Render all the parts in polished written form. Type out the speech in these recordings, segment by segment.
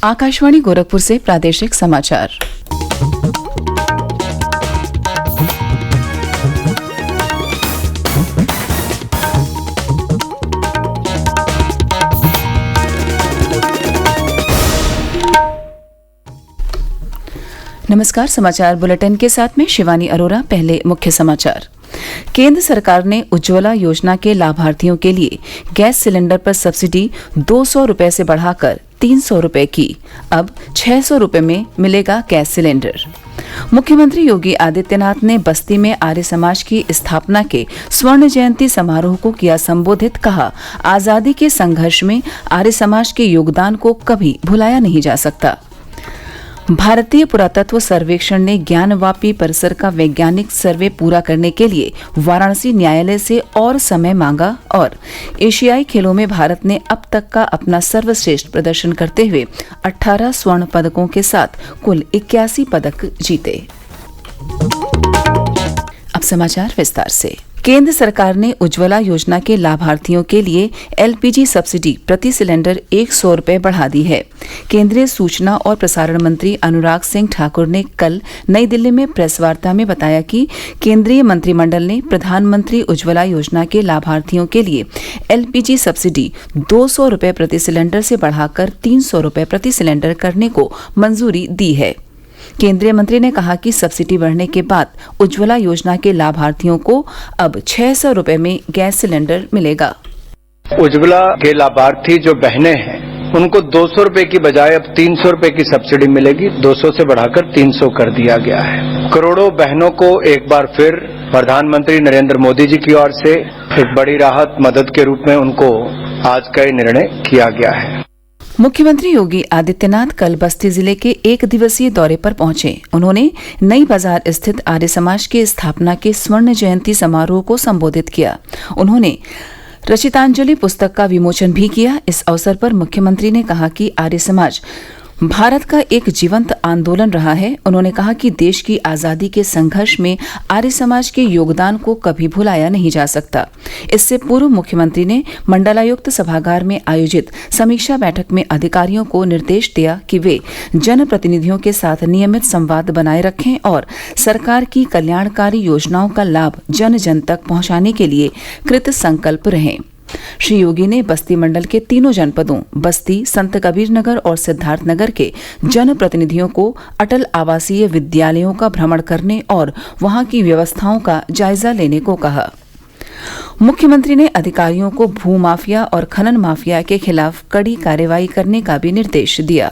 आकाशवाणी गोरखपुर से प्रादेशिक समाचार। नमस्कार, समाचार बुलेटिन के साथ में शिवानी अरोरा। पहले मुख्य समाचार। केंद्र सरकार ने उज्ज्वला योजना के लाभार्थियों के लिए गैस सिलेंडर पर सब्सिडी 200 रुपए से बढ़ाकर 300 रुपए की। अब 600 रुपए में मिलेगा गैस सिलेंडर। मुख्यमंत्री योगी आदित्यनाथ ने बस्ती में आर्य समाज की स्थापना के स्वर्ण जयंती समारोह को किया संबोधित। कहा, आजादी के संघर्ष में आर्य समाज के योगदान को कभी भुलाया नहीं जा सकता। भारतीय पुरातत्व सर्वेक्षण ने ज्ञानवापी परिसर का वैज्ञानिक सर्वे पूरा करने के लिए वाराणसी न्यायालय से और समय मांगा और एशियाई खेलों में भारत ने अब तक का अपना सर्वश्रेष्ठ प्रदर्शन करते हुए 18 स्वर्ण पदकों के साथ कुल 81 पदक जीते। अब समाचार विस्तार से। केंद्र सरकार ने उज्ज्वला योजना के लाभार्थियों के लिए एलपीजी सब्सिडी प्रति सिलेंडर 100 रुपए बढ़ा दी है। केंद्रीय सूचना और प्रसारण मंत्री अनुराग सिंह ठाकुर ने कल नई दिल्ली में प्रेस वार्ता में बताया कि केंद्रीय मंत्रिमंडल ने प्रधानमंत्री उज्ज्वला योजना के लाभार्थियों के लिए एलपीजी सब्सिडी 200 रुपए प्रति सिलेंडर से बढ़ाकर 300 रुपए प्रति सिलेंडर करने को मंजूरी दी है। केंद्रीय मंत्री ने कहा कि सब्सिडी बढ़ने के बाद उज्ज्वला योजना के लाभार्थियों को अब 600 रुपए में गैस सिलेंडर मिलेगा। उज्ज्वला के लाभार्थी जो बहनें हैं उनको 200 रुपए की बजाय अब 300 रुपए की सब्सिडी मिलेगी। 200 से बढ़ाकर 300 कर दिया गया है। करोड़ों बहनों को एक बार फिर प्रधानमंत्री नरेंद्र मोदी जी की ओर से एक बड़ी राहत मदद के रूप में उनको आज का निर्णय किया गया है। मुख्यमंत्री योगी आदित्यनाथ कल बस्ती जिले के एक दिवसीय दौरे पर पहुंचे। उन्होंने नई बाजार स्थित आर्य समाज के स्थापना के स्वर्ण जयंती समारोह को संबोधित किया। उन्होंने रचितांजलि पुस्तक का विमोचन भी किया। इस अवसर पर मुख्यमंत्री ने कहा कि आर्य समाज भारत का एक जीवंत आंदोलन रहा है। उन्होंने कहा कि देश की आजादी के संघर्ष में आर्य समाज के योगदान को कभी भुलाया नहीं जा सकता। इससे पूर्व मुख्यमंत्री ने मंडलायुक्त सभागार में आयोजित समीक्षा बैठक में अधिकारियों को निर्देश दिया कि वे जनप्रतिनिधियों के साथ नियमित संवाद बनाए रखें और सरकार की कल्याणकारी योजनाओं का लाभ जन जन तक पहुंचाने के लिए कृत संकल्प रहें। श्री योगी ने बस्ती मंडल के तीनों जनपदों बस्ती, संत कबीर नगर और सिद्धार्थ नगर के जनप्रतिनिधियों को अटल आवासीय विद्यालयों का भ्रमण करने और वहां की व्यवस्थाओं का जायजा लेने को कहा। मुख्यमंत्री ने अधिकारियों को भू माफिया और खनन माफिया के खिलाफ कड़ी कार्रवाई करने का भी निर्देश दिया।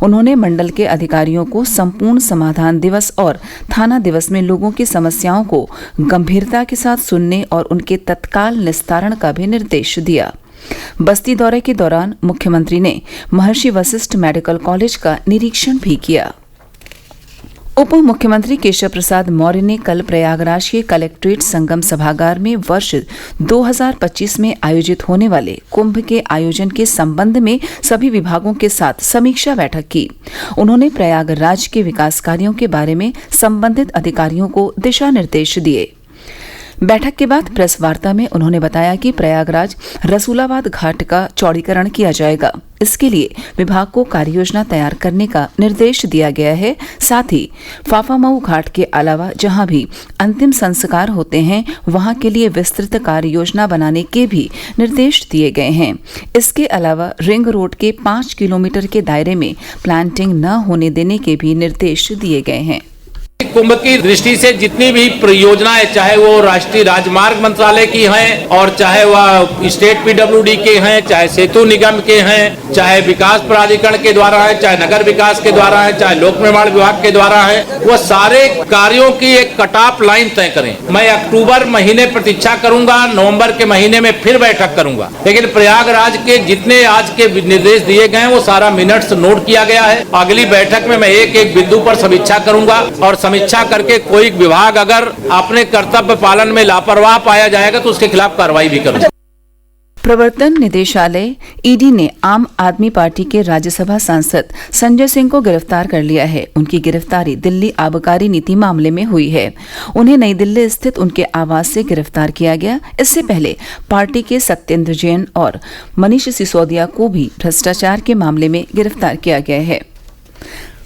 उन्होंने मंडल के अधिकारियों को संपूर्ण समाधान दिवस और थाना दिवस में लोगों की समस्याओं को गंभीरता के साथ सुनने और उनके तत्काल निस्तारण का भी निर्देश दिया। बस्ती दौरे के दौरान मुख्यमंत्री ने महर्षि वशिष्ठ मेडिकल कॉलेज का निरीक्षण भी किया। उप मुख्यमंत्री केशव प्रसाद मौर्य ने कल प्रयागराज के कलेक्ट्रेट संगम सभागार में वर्ष 2025 में आयोजित होने वाले कुंभ के आयोजन के संबंध में सभी विभागों के साथ समीक्षा बैठक की। उन्होंने प्रयागराज के विकास कार्यों के बारे में संबंधित अधिकारियों को दिशा निर्देश दिए। बैठक के बाद प्रेस वार्ता में उन्होंने बताया कि प्रयागराज रसूलाबाद घाट का चौड़ीकरण किया जाएगा। इसके लिए विभाग को कार्ययोजना तैयार करने का निर्देश दिया गया है। साथ ही फाफामऊ घाट के अलावा जहां भी अंतिम संस्कार होते हैं वहां के लिए विस्तृत कार्ययोजना बनाने के भी निर्देश दिए गए हैं। इसके अलावा रिंग रोड के 5 किलोमीटर के दायरे में प्लांटिंग न होने देने के भी निर्देश दिए गए हैं। कुंभ की दृष्टि से जितनी भी परियोजनाएं, चाहे वो राष्ट्रीय राजमार्ग मंत्रालय की हैं और चाहे वह स्टेट पीडब्ल्यूडी के हैं, चाहे सेतु निगम के हैं, चाहे विकास प्राधिकरण के द्वारा है, चाहे नगर विकास के द्वारा है, चाहे लोक निर्माण विभाग के द्वारा है, वो सारे कार्यों की एक कट ऑफ लाइन तय करें। मैं अक्टूबर महीने प्रतीक्षा करूंगा, नवंबर के महीने में फिर बैठक करूंगा। लेकिन प्रयागराज के जितने आज के निर्देश दिए गए वो सारा मिनट्स नोट किया गया है। अगली बैठक में मैं एक एक बिंदु पर समीक्षा करूंगा और समीक्षा करके कोई विभाग अगर अपने कर्तव्य पालन में लापरवाह पाया जाएगा तो उसके खिलाफ कार्रवाई भी करूंगा। प्रवर्तन निदेशालय ईडी ने आम आदमी पार्टी के राज्यसभा सांसद संजय सिंह को गिरफ्तार कर लिया है। उनकी गिरफ्तारी दिल्ली आबकारी नीति मामले में हुई है। उन्हें नई दिल्ली स्थित उनके आवास से गिरफ्तार किया गया। इससे पहले पार्टी के सत्येंद्र जैन और मनीष सिसोदिया को भी भ्रष्टाचार के मामले में गिरफ्तार किया गया है।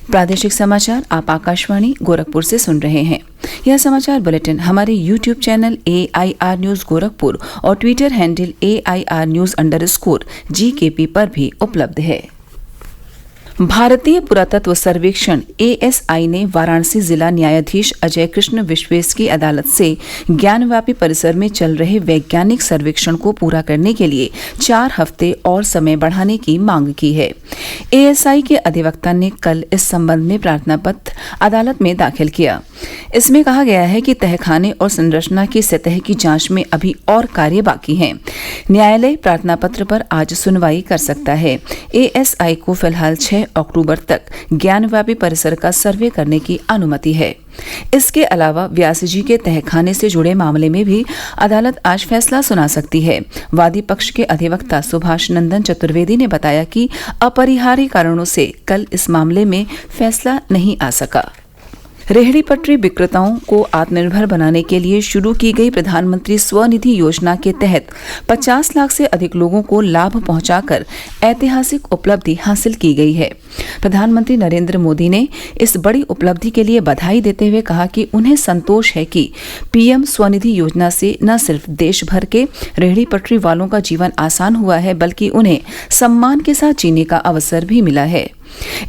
प्रादेशिक समाचार आप आकाशवाणी गोरखपुर से सुन रहे हैं। यह समाचार बुलेटिन हमारे YouTube channel AIR news Gorakhpur और ट्विटर हैंडल AIR news_GKP पर भी उपलब्ध है। भारतीय पुरातत्व सर्वेक्षण ASI ने वाराणसी जिला न्यायाधीश अजय कृष्ण विश्वेश की अदालत से ज्ञानव्यापी परिसर में चल रहे वैज्ञानिक सर्वेक्षण को पूरा करने के लिए 4 हफ्ते और समय बढ़ाने की मांग की है। ASI के अधिवक्ता ने कल इस संबंध में प्रार्थना पत्र अदालत में दाखिल किया। इसमें कहा गया है कि तहखाने और संरचना की सतह की जांच में अभी और कार्य बाकी हैं। न्यायालय प्रार्थना पत्र पर आज सुनवाई कर सकता है। ASI को फिलहाल 6 अक्टूबर तक ज्ञानव्यापी परिसर का सर्वे करने की अनुमति है। इसके अलावा व्यास जी के तहखाने से जुड़े मामले में भी अदालत आज फैसला सुना सकती है। वादी पक्ष के अधिवक्ता सुभाष नंदन चतुर्वेदी ने बताया कि अपरिहार्य कारणों से कल इस मामले में फैसला नहीं आ सका। रेहड़ी पटरी विक्रेताओं को आत्मनिर्भर बनाने के लिए शुरू की गई प्रधानमंत्री स्वनिधि योजना के तहत 50 लाख से अधिक लोगों को लाभ पहुंचाकर ऐतिहासिक उपलब्धि हासिल की गई है। प्रधानमंत्री नरेंद्र मोदी ने इस बड़ी उपलब्धि के लिए बधाई देते हुए कहा कि उन्हें संतोष है कि PM स्वनिधि योजना से न सिर्फ देश भर के रेहड़ी पटरी वालों का जीवन आसान हुआ है, बल्कि उन्हें सम्मान के साथ जीने का अवसर भी मिला है।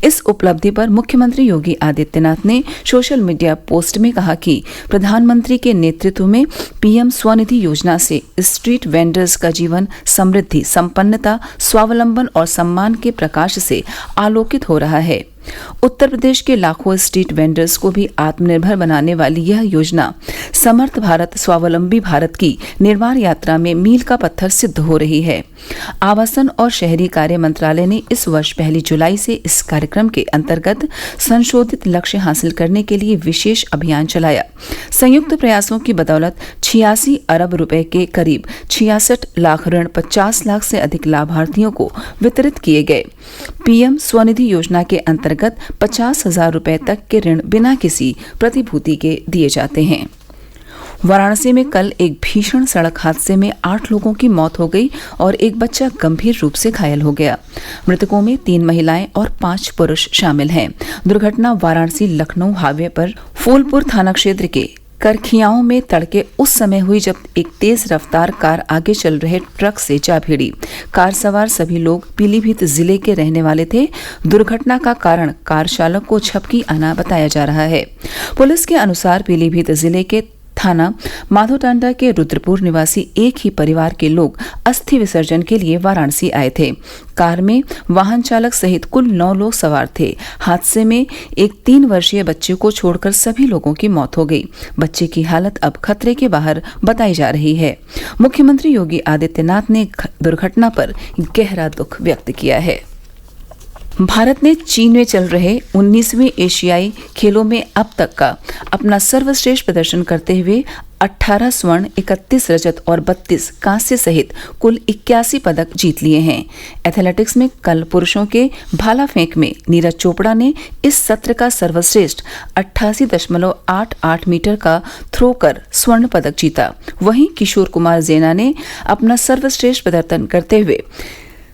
इस उपलब्धि पर मुख्यमंत्री योगी आदित्यनाथ ने सोशल मीडिया पोस्ट में कहा कि प्रधानमंत्री के नेतृत्व में PM स्वनिधि योजना से स्ट्रीट वेंडर्स का जीवन समृद्धि, संपन्नता, स्वावलंबन और सम्मान के प्रकाश से आलोकित हो रहा है। उत्तर प्रदेश के लाखों स्ट्रीट वेंडर्स को भी आत्मनिर्भर बनाने वाली यह योजना समर्थ भारत, स्वावलंबी भारत की निर्माण यात्रा में मील का पत्थर सिद्ध हो रही है। आवासन और शहरी कार्य मंत्रालय ने इस वर्ष 1 जुलाई से इस कार्यक्रम के अंतर्गत संशोधित लक्ष्य हासिल करने के लिए विशेष अभियान चलाया। संयुक्त प्रयासों की बदौलत 86 अरब रुपए के करीब 66 लाख ऋण 50 लाख से अधिक लाभार्थियों को वितरित किए गए। PM स्वनिधि योजना के अंतर्गत 50,000 रुपए तक के ऋण बिना किसी प्रतिभूति के दिए जाते हैं। वाराणसी में कल एक भीषण सड़क हादसे में 8 लोगों की मौत हो गई और एक बच्चा गंभीर रूप से घायल हो गया। मृतकों में 3 महिलाएं और 5 पुरुष शामिल हैं। दुर्घटना वाराणसी लखनऊ हाईवे पर फूलपुर थाना क्षेत्र के करखियाओं में तड़के उस समय हुई जब एक तेज रफ्तार कार आगे चल रहे ट्रक से जा भिड़ी। कार सवार सभी लोग पीलीभीत जिले के रहने वाले थे। दुर्घटना का कारण कार चालक को झपकी आना बताया जा रहा है। पुलिस के अनुसार पीलीभीत जिले के थाना माधोटांडा के रुद्रपुर निवासी एक ही परिवार के लोग अस्थि विसर्जन के लिए वाराणसी आए थे। कार में वाहन चालक सहित कुल 9 लोग सवार थे। हादसे में एक 3 वर्षीय बच्चे को छोड़कर सभी लोगों की मौत हो गई। बच्चे की हालत अब खतरे के बाहर बताई जा रही है। मुख्यमंत्री योगी आदित्यनाथ ने दुर्घटना पर गहरा दुख व्यक्त किया है। भारत ने चीन में चल रहे 19वें एशियाई खेलों में अब तक का अपना सर्वश्रेष्ठ प्रदर्शन करते हुए 18 स्वर्ण, 31 रजत और 32 कांस्य सहित कुल 81 पदक जीत लिए हैं। एथलेटिक्स में कल पुरुषों के भाला फेंक में नीरज चोपड़ा ने इस सत्र का सर्वश्रेष्ठ 88.88 मीटर का थ्रो कर स्वर्ण पदक जीता। वहीं किशोर कुमार जेना ने अपना सर्वश्रेष्ठ प्रदर्शन करते हुए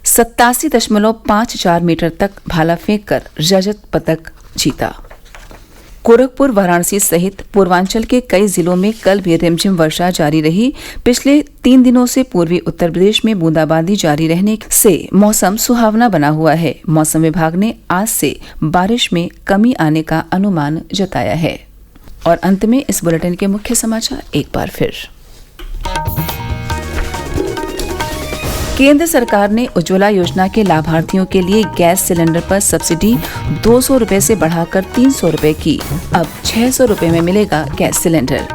87.54 मीटर तक भाला फेंक कर रजत पदक जीता। गोरखपुर, वाराणसी सहित पूर्वांचल के कई जिलों में कल भी रिमझिम वर्षा जारी रही। पिछले 3 दिनों से पूर्वी उत्तर प्रदेश में बूंदाबांदी जारी रहने से मौसम सुहावना बना हुआ है। मौसम विभाग ने आज से बारिश में कमी आने का अनुमान जताया है। और अंत में इस बुलेटिन के मुख्य समाचार एक बार फिर। केंद्र सरकार ने उज्ज्वला योजना के लाभार्थियों के लिए गैस सिलेंडर पर सब्सिडी 200 रुपए से बढ़ाकर 300 रुपए की। अब 600 रुपए में मिलेगा गैस सिलेंडर।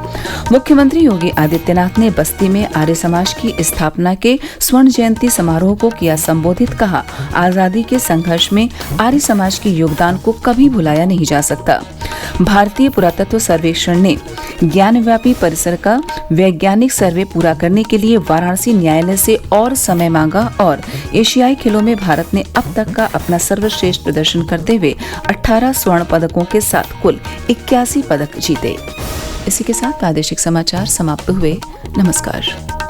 मुख्यमंत्री योगी आदित्यनाथ ने बस्ती में आर्य समाज की स्थापना के स्वर्ण जयंती समारोह को किया संबोधित। कहा, आजादी के संघर्ष में आर्य समाज के योगदान को कभी भुलाया नहीं जा सकता। भारतीय पुरातत्व सर्वेक्षण ने ज्ञानव्यापी परिसर का वैज्ञानिक सर्वे पूरा करने के लिए वाराणसी न्यायालय से और समय मांगा और एशियाई खेलों में भारत ने अब तक का अपना सर्वश्रेष्ठ प्रदर्शन करते हुए 18 स्वर्ण पदकों के साथ कुल 81 पदक जीते। इसी के साथ प्रादेशिक समाचार समाप्त हुए। नमस्कार।